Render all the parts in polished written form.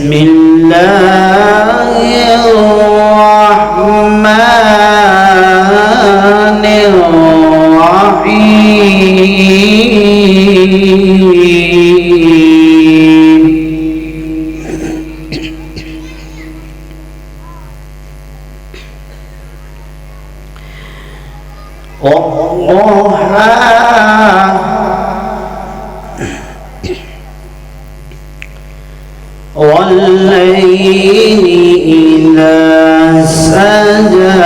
بسم الله الرحمن الرحيم والليل إذا سجى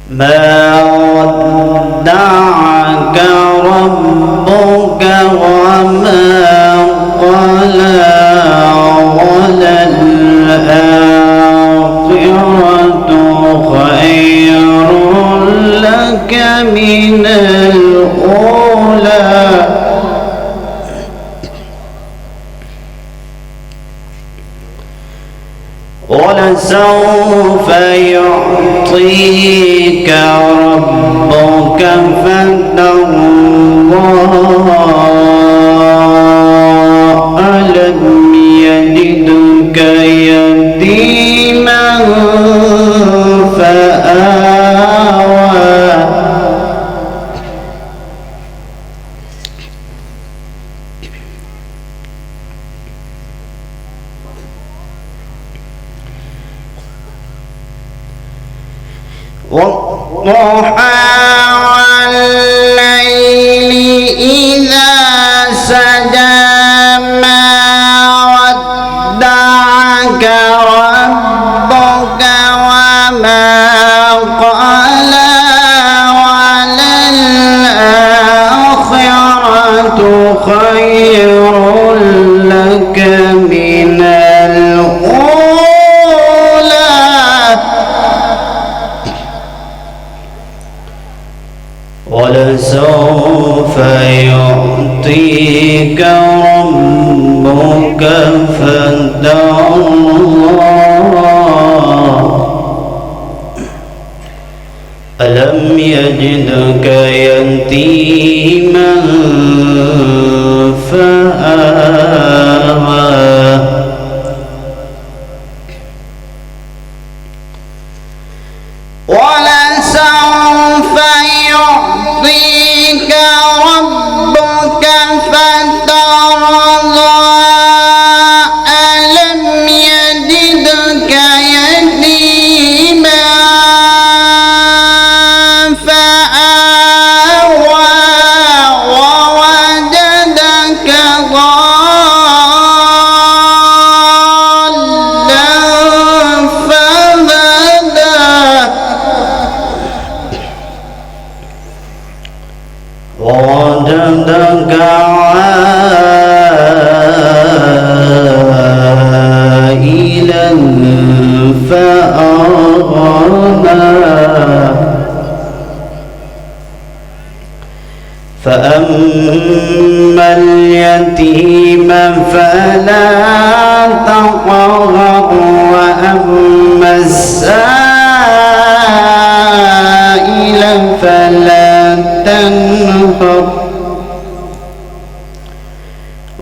ما ودعك ربك وما قلى وللآخرة خير لك من الأولى ولسوف يعطيك ربك فترضى ألم يجدك يتيما فآوى والضحى والليل إذا سجى ما ودعك ربك وما قلى وللآخرة خير لك من ولسوف يعطيك ربك فترضى ألم يجدك يتيما فآوى ولسوف يعطيك ربك فترضى ألم يجدك يتيما فآوى ووجدك ضالا فهدى ووجدك عائلا فأغنى فأما اليتيم فلا تقهر وأما السائل فلا تنهر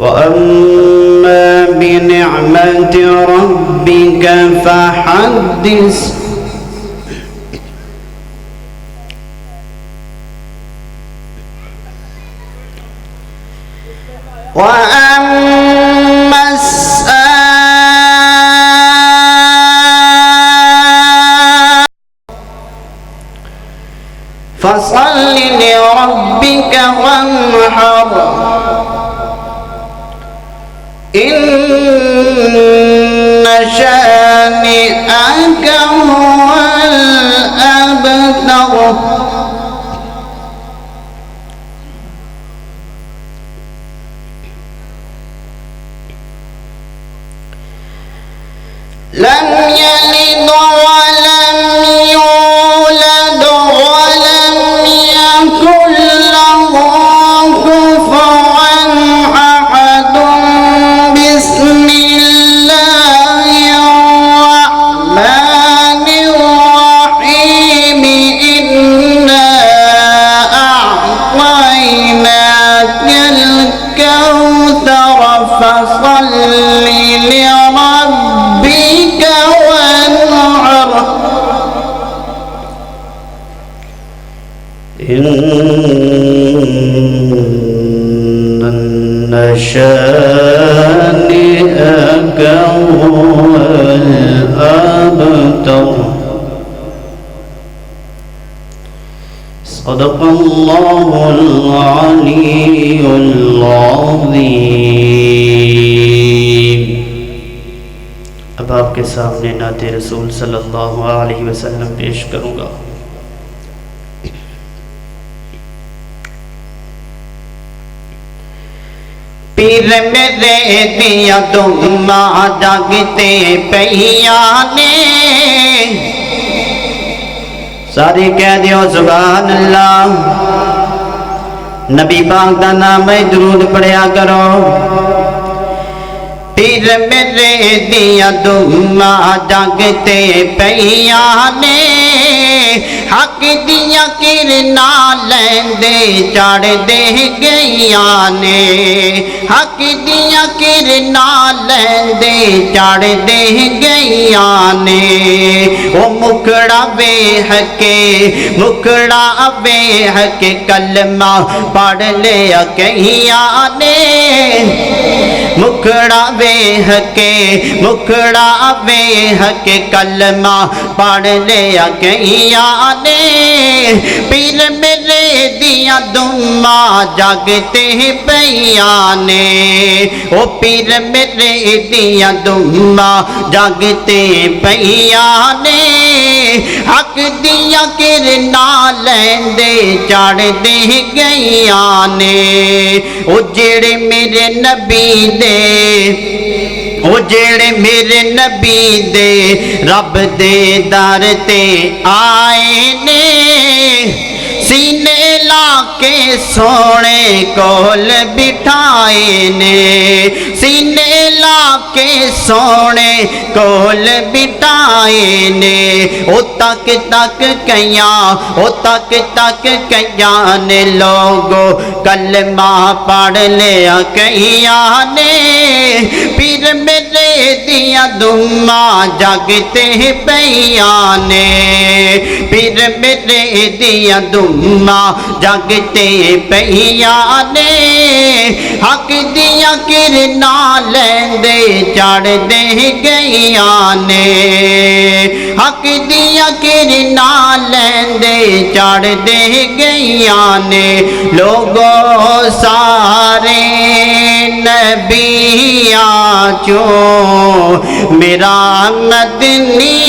وأما بنعمة ربك فحدث وأما السائل فصل لربك وانحر إن شانئك هو الأبتر لم يلد ولم يولد ولم يكن له كفوا أحد بسم الله الرحمن الرحيم إن الكوثر فصل لربك وانحر إن شانئك هو الأبتر صدق الله العلي العظيم۔ اب آپ کے سامنے نعت رسول صلی اللہ علیہ وسلم پیش کروں گا۔ پیر میرے دیا دمہ جاگتے پیانے، ساری کہہ دیو سبحان اللہ۔ نبی پاک دا نام درود پڑھیا کرو۔ پیر میرے دیا دمہ جاگتے پیانے، حق دیا کرنا لیندے چڑھ دے گئیاں نے، حق دیا کرنا لیندے چڑھ دے گئیاں نے۔ وہ مکڑا بے حق کلمہ پڑھ لیا کئیاں نے، مکڑا بے حق کلمہ پڑھ لیا کئیاں نے۔ پیر میرے دیا دمہ جاگتے پیاں نے، او پیر میرے دیا دمہ جاگتے پیاں نے، حق دیا کرنا لیندے چڑھ دے گئیاں نے۔ او جڑے میرے نبی دے، او جڑے میرے نبی دے رب دے در تے آئے نے، سینے لا کے سونے کول بٹھائے نے، سینے لا کے سونے کول بٹھائے نے۔ او تک کیاں نے لوگو کلمہ پڑھ لیا کیاں نے۔ پیر میرے دیا دمہ جاگتے پیاں نے، پیر میرے دیا دمہ جاگتے پیاں نے، حق دیا کرنا لیندے چڑھ دے گئیاں نے، حق دیا کرنا لیندے چڑھ دے گئیاں نے۔ لوگوں سارے نبیاں چوں میرا مدنی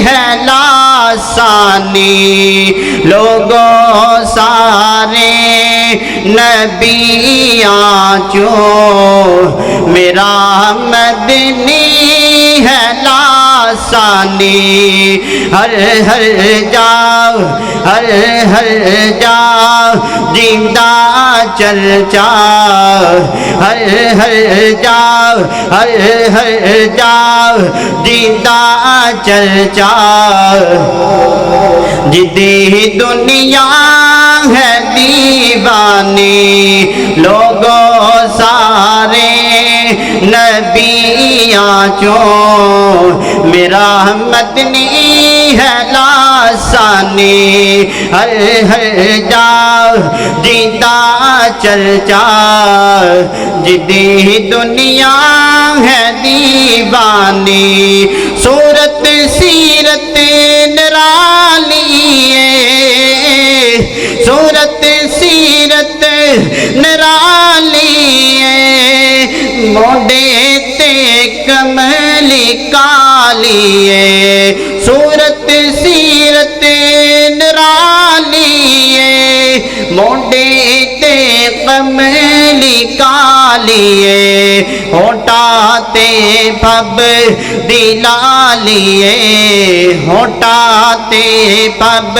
ہے لاسانی، لوگوں سارے نبیاں چوں میرا مدنی ہے لاسانی۔ ہر جاؤ جیندہ چرچا، ہر جاؤ جیندہ چرچا، جدی دنیا ہے دیوانی، لوگوں سارے نبیاں چوں میرا مدنی ہے لاسانی۔ ہر جاؤ جیندہ چرچا، جدی دنیا ہے دیوانی۔ صورت سیرت نرالی ہے، صورت سیرت نرالی ہے، موڈے تے کملی کالی ہے، صورت سیرت نرالی ہے، موڈے تے کملی کالی ہے، ہوٹا تے پب دلالی ہے، ہوٹا تے پب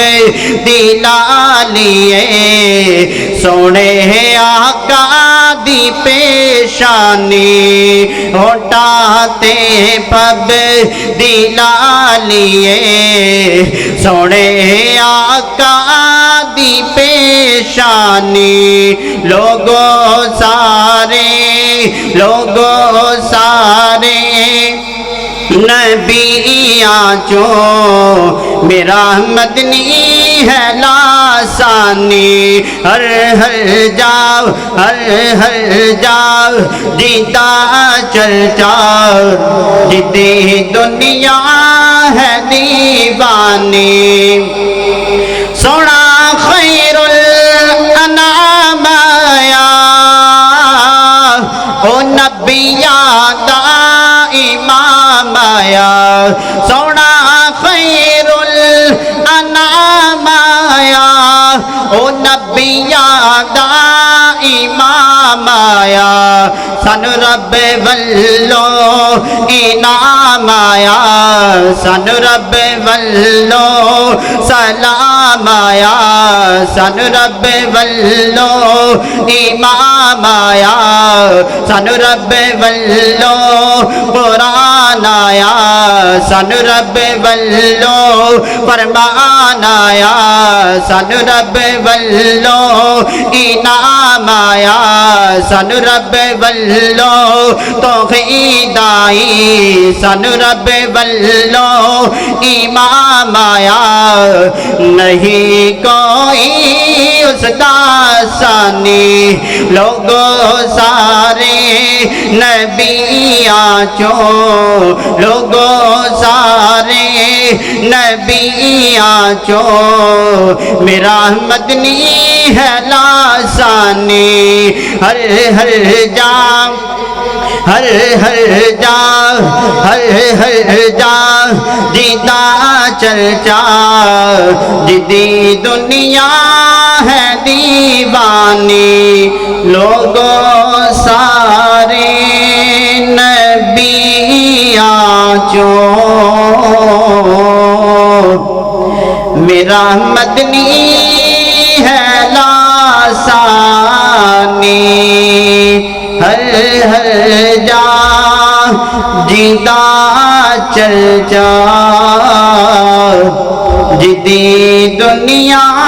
دلالی ہے، سونے آقا دی پیشانی، ہوٹا تے پب دلالی ہے، سونے آقا دی پیشانی لوگوں سارے نبیاں چوں میرا مدنی ہے لاسانی ہر جاؤ جیتا چل جاؤ جتنی دنیا ہے دیوانی سونا خیر الانام آیا او نبیاں دا امام آیا سونا خیر الانام آیا او نبیاں دا امام آیا سن رب والو انعام آیا سن رب والو سلام آیا سن رب والو امام آیا سن رب والو قرآن آیا سن رب والو فرمان آیا سن رب والو انعام آیا سن رب والو توحید آئی سن رب والو امام آیا نہیں کوئی اس کا ثانی لوگوں سارے نبیاں چوں لوگوں سارے نبیاں چوں میرا مدنی ہے لاسانی ہر جا جیتا چل جا جدی دنیا ہے دیوانی لوگوں سارے نبیاں چوں میرا مدنی ہے لاسانی ہر جا جیتا چل جا جدی دنیا